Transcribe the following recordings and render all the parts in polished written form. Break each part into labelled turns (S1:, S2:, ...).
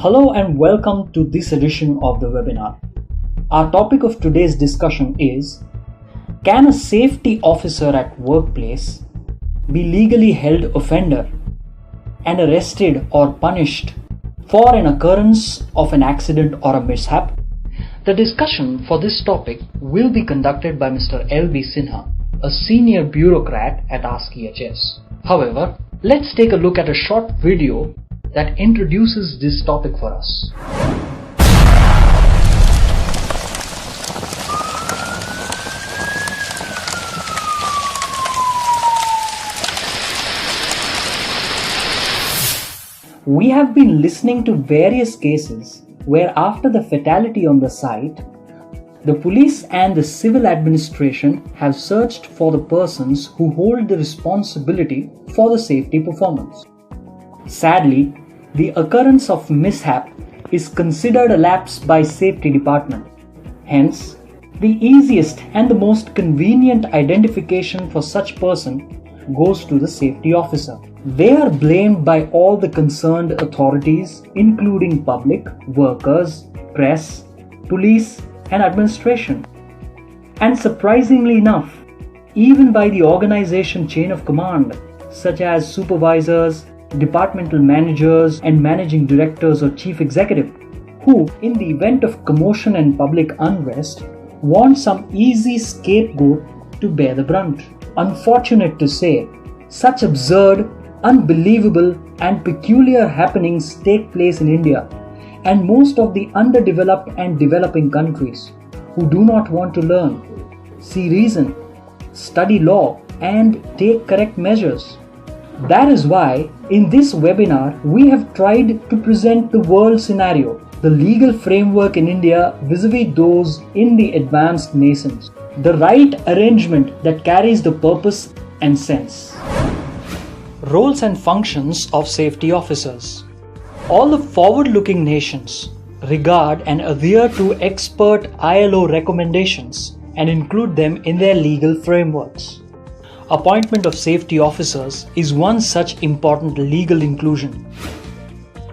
S1: Hello and welcome to this edition of the webinar. Our topic of today's discussion is: can a safety officer at workplace be legally held offender and arrested or punished for an occurrence of an accident or a mishap? The discussion for this topic will be conducted by Mr. L.B. Sinha, a senior bureaucrat at AskEHS. However, let's take a look at a short video that introduces this topic for us. We have been listening to various cases where after the fatality on the site, the police and the civil administration have searched for the persons who hold the responsibility for the safety performance. Sadly, the occurrence of mishap is considered a lapse by safety department. Hence, the easiest and the most convenient identification for such person goes to the safety officer. They are blamed by all the concerned authorities, including public, workers, press, police, and administration. And surprisingly enough, even by the organization chain of command, such as supervisors, departmental managers, and managing directors or chief executive, who, in the event of commotion and public unrest, want some easy scapegoat to bear the brunt. Unfortunate to say, such absurd, unbelievable, and peculiar happenings take place in India and most of the underdeveloped and developing countries who do not want to learn, see reason, study law, and take correct measures. That is why, in this webinar, we have tried to present the world scenario, the legal framework in India vis-a-vis those in the advanced nations, the right arrangement that carries the purpose and sense. Roles and functions of safety officers. All the forward-looking nations regard and adhere to expert ILO recommendations and include them in their legal frameworks. Appointment of safety officers is one such important legal inclusion.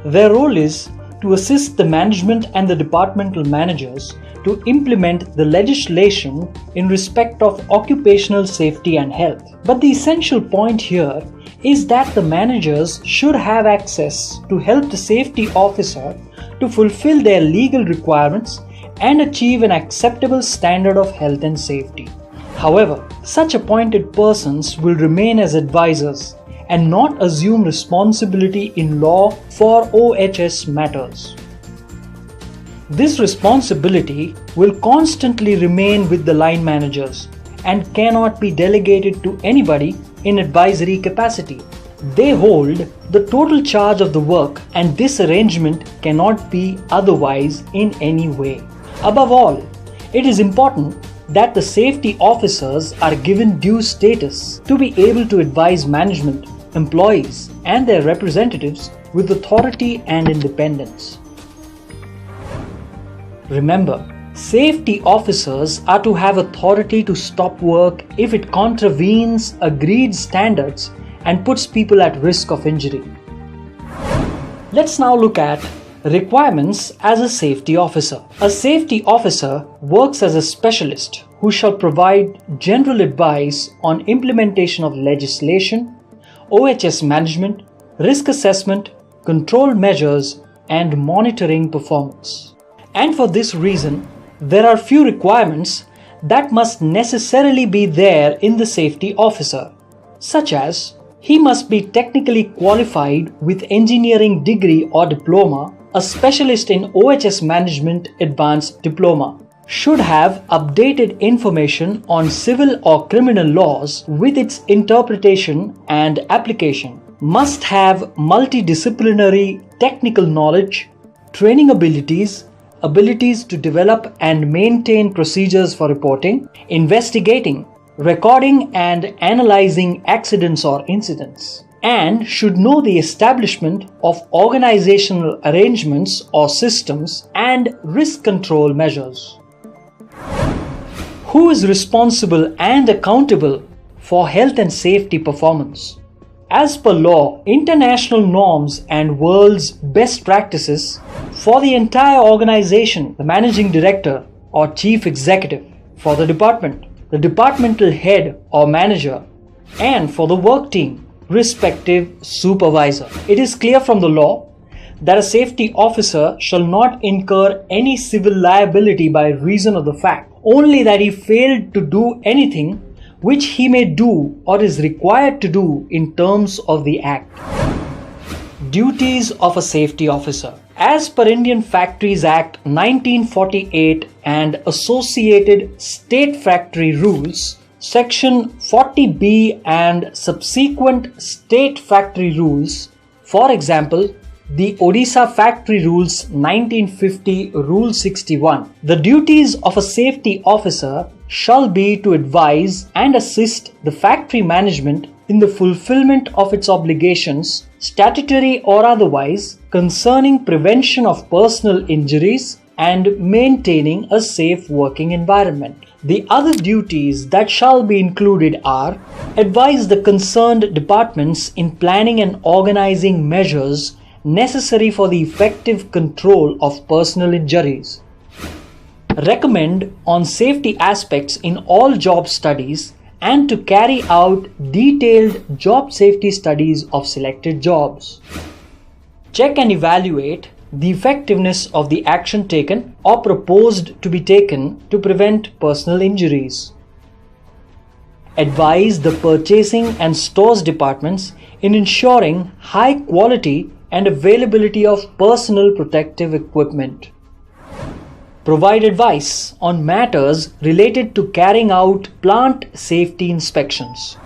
S1: Their role is to assist the management and the departmental managers to implement the legislation in respect of occupational safety and health. But the essential point here is that the managers should have access to help the safety officer to fulfill their legal requirements and achieve an acceptable standard of health and safety. However, such appointed persons will remain as advisors and not assume responsibility in law for OHS matters. This responsibility will constantly remain with the line managers and cannot be delegated to anybody in advisory capacity. They hold the total charge of the work, and this arrangement cannot be otherwise in any way. Above all, it is important that the safety officers are given due status to be able to advise management, employees, and their representatives with authority and independence. Remember, safety officers are to have authority to stop work if it contravenes agreed standards and puts people at risk of injury. Let's now look at requirements as a safety officer. A safety officer works as a specialist who shall provide general advice on implementation of legislation, OHS management, risk assessment, control measures, and monitoring performance. And for this reason, there are few requirements that must necessarily be there in the safety officer, such as he must be technically qualified with engineering degree or diploma, a specialist in OHS management advanced diploma, should have updated information on civil or criminal laws with its interpretation and application, must have multidisciplinary technical knowledge, training abilities to develop and maintain procedures for reporting, investigating, recording and analyzing accidents or incidents, and should know the establishment of organizational arrangements or systems and risk control measures. Who is responsible and accountable for health and safety performance? As per law, international norms and world's best practices, for the entire organization, the managing director or chief executive, for the department, the departmental head or manager, and for the work team, respective supervisor. It is clear from the law that a safety officer shall not incur any civil liability by reason of the fact only that he failed to do anything which he may do or is required to do in terms of the Act. Duties of a safety officer. As per Indian Factories Act 1948 and associated state factory rules, Section 40B and subsequent state factory rules, for example, the Odisha Factory Rules 1950 Rule 61. The duties of a safety officer shall be to advise and assist the factory management in the fulfillment of its obligations, statutory or otherwise, concerning prevention of personal injuries and maintaining a safe working environment. The other duties that shall be included are: advise the concerned departments in planning and organizing measures necessary for the effective control of personal injuries, recommend on safety aspects in all job studies, and to carry out detailed job safety studies of selected jobs, check and evaluate the effectiveness of the action taken or proposed to be taken to prevent personal injuries, advise the purchasing and stores departments in ensuring high quality and availability of personal protective equipment, provide advice on matters related to carrying out plant safety inspections.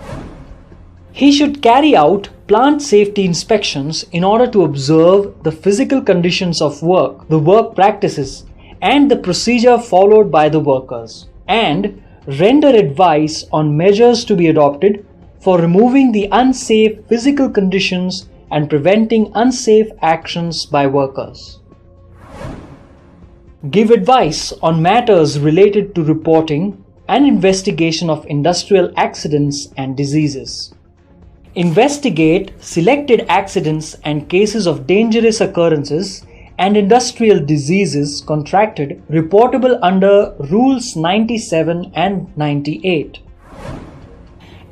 S1: He should carry out plant safety inspections in order to observe the physical conditions of work, the work practices, and the procedure followed by the workers, and render advice on measures to be adopted for removing the unsafe physical conditions and preventing unsafe actions by workers. Give advice on matters related to reporting and investigation of industrial accidents and diseases. Investigate selected accidents and cases of dangerous occurrences and industrial diseases contracted reportable under Rules 97 and 98.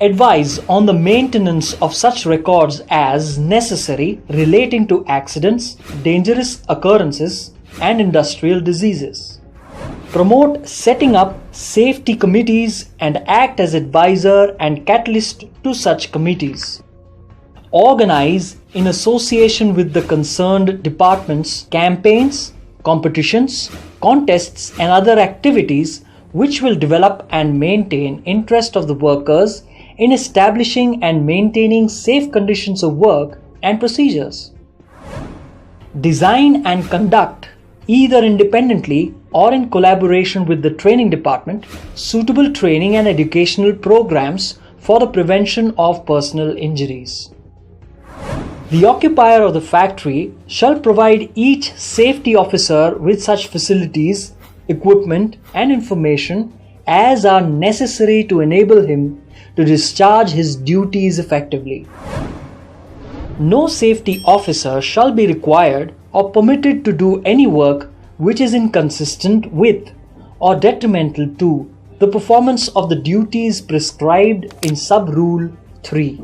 S1: Advise on the maintenance of such records as necessary relating to accidents, dangerous occurrences, and industrial diseases. Promote setting up safety committees and act as advisor and catalyst to such committees. Organize, in association with the concerned departments, campaigns, competitions, contests, and other activities which will develop and maintain interest of the workers in establishing and maintaining safe conditions of work and procedures. Design and conduct, either independently or in collaboration with the training department, suitable training and educational programs for the prevention of personal injuries. The occupier of the factory shall provide each safety officer with such facilities, equipment, and information as are necessary to enable him to discharge his duties effectively. No safety officer shall be required or permitted to do any work which is inconsistent with or detrimental to the performance of the duties prescribed in Sub-Rule 3.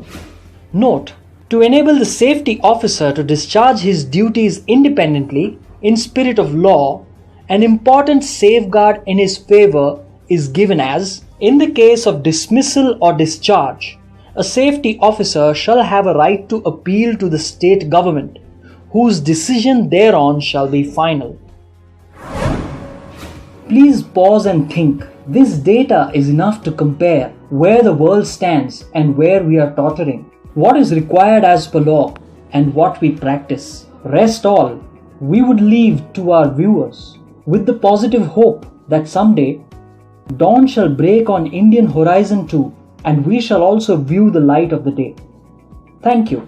S1: Note: to enable the safety officer to discharge his duties independently in spirit of law, an important safeguard in his favor is given as, in the case of dismissal or discharge, a safety officer shall have a right to appeal to the state government, whose decision thereon shall be final. Please pause and think. This data is enough to compare where the world stands and where we are tottering, what is required as per law and what we practice. Rest all, we would leave to our viewers with the positive hope that someday dawn shall break on Indian horizon too, and we shall also view the light of the day. Thank you.